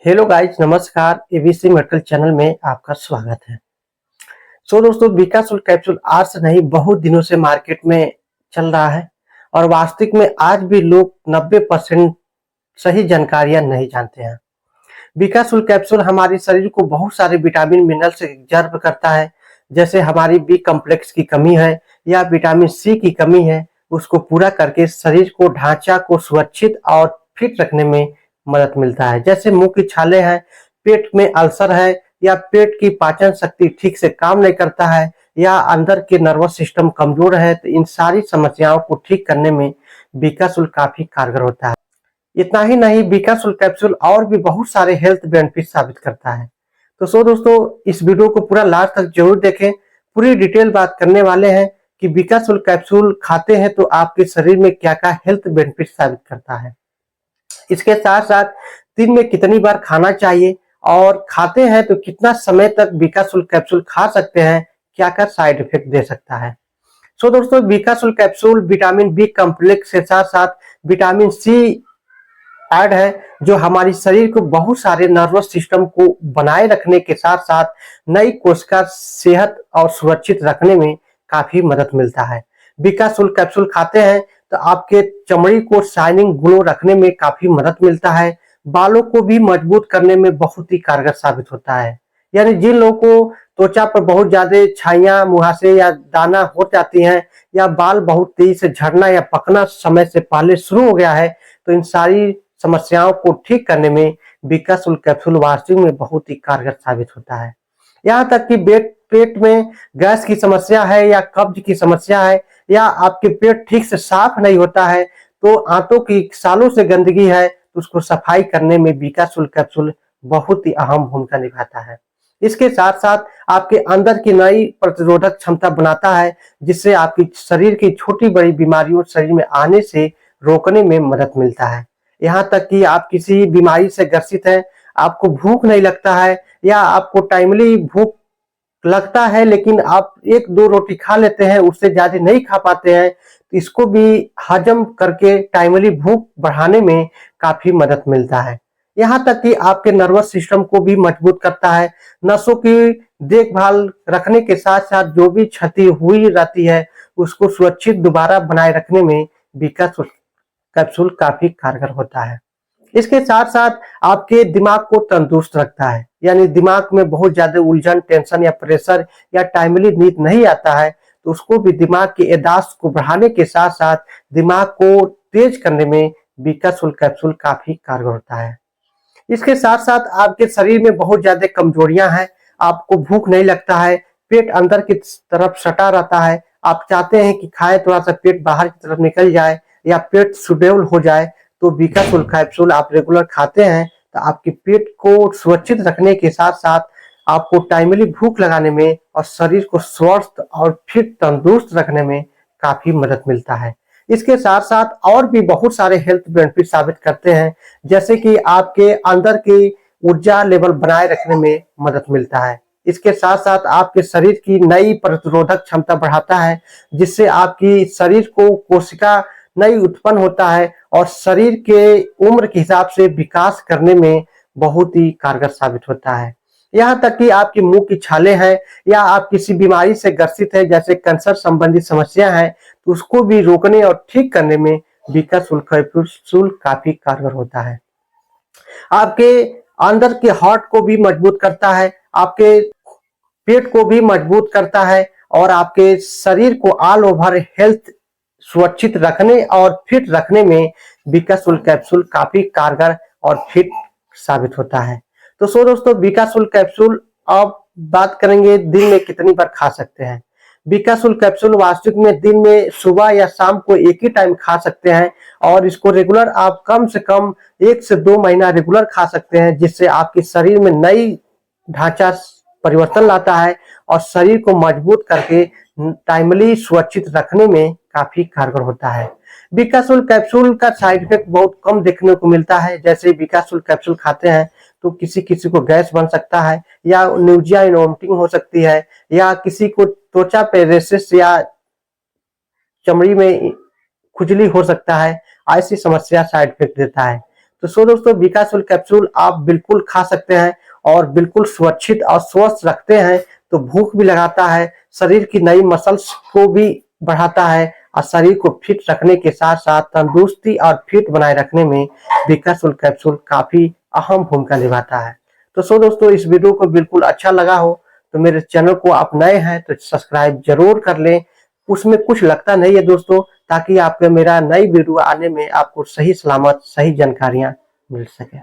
Hello guys, नमस्कार। ABC medical channel में आपका स्वागत है। दोस्तों, बीकासुल कैप्सूल आज से नहीं बहुत दिनों से मार्केट में चल रहा है और वास्तविक में आज भी लोग 90% सही जानकारियां नहीं जानते हैं। बीकासुल कैप्सूल हमारे शरीर को बहुत सारे विटामिन मिनरल से सर्व करता है। जैसे हमारी बी कॉम्प्लेक्स की कमी है या विटामिन सी की कमी है, उसको पूरा करके शरीर को ढांचा को सुरक्षित और फिट रखने में मदद मिलता है। जैसे मुंह की छाले हैं, पेट में अल्सर है या पेट की पाचन शक्ति ठीक से काम नहीं करता है या अंदर के नर्वस सिस्टम कमजोर है, तो इन सारी समस्याओं को ठीक करने में बीकासुल काफी कारगर होता है। इतना ही नहीं, बीकासुल कैप्सूल और भी बहुत सारे हेल्थ बेनिफिट साबित करता है। तो दोस्तों, इस वीडियो को पूरा लास्ट तक जरूर देखें। पूरी डिटेल बात करने वाले हैं कि बीकासुल कैप्सूल खाते हैं तो आपके शरीर में क्या क्या हेल्थ बेनिफिट साबित करता है। इसके साथ साथ दिन में कितनी बार खाना चाहिए और खाते हैं तो कितना समय तक बीकासुल कैप्सूल खा सकते हैं, क्या क्या साइड इफेक्ट दे सकता है। दोस्तों, बीकासुल कैप्सूल विटामिन बी कॉम्प्लेक्स के साथ साथ विटामिन सी ऐड है, जो हमारी शरीर को बहुत सारे नर्वस सिस्टम को बनाए रखने के साथ साथ नई कोशिका सेहत और सुरक्षित रखने में काफी मदद मिलता है। बीकासुल कैप्सूल खाते हैं तो आपके चमड़ी को शाइनिंग ग्लो रखने में काफी मदद मिलता है। बालों को भी मजबूत करने में बहुत ही कारगर साबित होता है। यानी जिन लोगों को त्वचा पर बहुत ज्यादा छाइयां, मुहासे या दाना हो जाती हैं या बाल बहुत तेजी से झड़ना या पकना समय से पहले शुरू हो गया है, तो इन सारी समस्याओं को ठीक करने में बीकासुल कैप्सूल वास्तव में बहुत ही कारगर साबित होता है। यहाँ तक कि पेट में गैस की समस्या है या कब्ज की समस्या है या आपके पेट ठीक से साफ नहीं होता है, तो आंतों की सालों से गंदगी है, तो उसको सफाई करने में बीकासुल कैप्सूल बहुत ही अहम भूमिका निभाता है। इसके साथ साथ आपके अंदर की नई प्रतिरोधक क्षमता बनाता है, जिससे आपकी शरीर की छोटी बड़ी बीमारियों शरीर में आने से रोकने में मदद मिलता है। यहाँ तक कि आप किसी बीमारी से ग्रसित है, आपको भूख नहीं लगता है या आपको टाइमली भूख लगता है लेकिन आप एक दो रोटी खा लेते हैं, उससे ज्यादा नहीं खा पाते हैं, तो इसको भी हजम करके टाइमली भूख बढ़ाने में काफी मदद मिलता है। यहाँ तक कि आपके नर्वस सिस्टम को भी मजबूत करता है। नसों की देखभाल रखने के साथ साथ जो भी क्षति हुई रहती है उसको सुरक्षित दोबारा बनाए रखने में बीकासुल कैप्सूल काफी कारगर होता है। इसके साथ साथ आपके दिमाग को तंदुरुस्त रखता है। यानी दिमाग में बहुत ज्यादा उलझन, टेंशन या प्रेशर या टाइमली नींद नहीं आता है, तो उसको भी दिमाग की याददाश्त को बढ़ाने के साथ साथ दिमाग को तेज करने में बीकासुल कैप्सूल काफी कारगर होता है। इसके साथ साथ आपके शरीर में बहुत ज्यादा कमजोरियां हैं, आपको भूख नहीं लगता है, पेट अंदर की तरफ सटा रहता है, आप चाहते हैं कि खाए थोड़ा सा पेट बाहर की तरफ निकल जाए या पेट सुडेबल हो जाए, तो बीकासुल कैप्सूल आप रेगुलर खाते हैं तो आपके पेट को सुरक्षित रखने के साथ साथ आपको टाइमली भूख लगाने में और शरीर को स्वस्थ और फिट तंदुरुस्त रखने में काफी मदद मिलता है। इसके साथ साथ और भी बहुत सारे हेल्थ बेनिफिट साबित करते हैं, जैसे कि आपके अंदर की ऊर्जा लेवल बनाए रखने में मदद मिलता है। इसके साथ साथ आपके शरीर की नई प्रतिरोधक क्षमता बढ़ाता है, जिससे आपकी शरीर को कोशिका नई उत्पन्न होता है और शरीर के उम्र के हिसाब से विकास करने में बहुत ही कारगर साबित होता है। यहाँ तक कि आपकी मुंह की छाले हैं या आप किसी बीमारी से ग्रसित है, जैसे कैंसर संबंधी समस्या है, तो उसको भी रोकने और ठीक करने में बीकासुल कैप्सूल काफी कारगर होता है। आपके अंदर के हार्ट को भी मजबूत करता है, आपके पेट को भी मजबूत करता है और आपके शरीर को ऑल ओवर हेल्थ सुरक्षित रखने और फिट रखने में बीकासुल कैप्सूल काफी कारगर और फिट साबित होता है। तो दोस्तों, बीकासुल कैप्सूल अब बात करेंगे दिन में कितनी बार खा सकते हैं। बीकासुल कैप्सूल वास्तविक में दिन में सुबह या शाम को एक ही टाइम खा सकते हैं और इसको रेगुलर आप कम से कम 1 से 2 महीना रेगुलर खा सकते हैं, जिससे आपके शरीर में नई ढांचा परिवर्तन लाता है और शरीर को मजबूत करके टाइमली सुरक्षित रखने में काफी कारगर होता है। बीकासुल कैप्सूल का साइड इफेक्ट बहुत कम देखने को मिलता है। जैसे बीकासुल कैप्सूल खाते हैं तो किसी किसी को गैस बन सकता है या न्यूजिया वोमिटिंग हो सकती है या किसी को त्वचा पे रेशेस या चमड़ी में खुजली हो सकता है। ऐसी समस्या साइड इफेक्ट देता है। तो सो दोस्तों विकासुल कैप्सूल आप बिल्कुल खा सकते हैं और बिल्कुल सुरक्षित और स्वस्थ रखते हैं। तो भूख भी लगाता है, शरीर की नई मसल्स को भी बढ़ाता है और शरीर को फिट रखने के साथ साथ तंदुरुस्ती और फिट बनाए रखने में विकासुल कैप्सूल काफी अहम भूमिका निभाता है। तो सो दोस्तों इस वीडियो को बिल्कुल अच्छा लगा हो तो मेरे चैनल को आप नए हैं तो सब्सक्राइब जरूर कर लें। उसमें कुछ लगता नहीं है दोस्तों, ताकि आपको मेरा नई वीडियो आने में आपको सही सलामत सही जानकारियां मिल सके।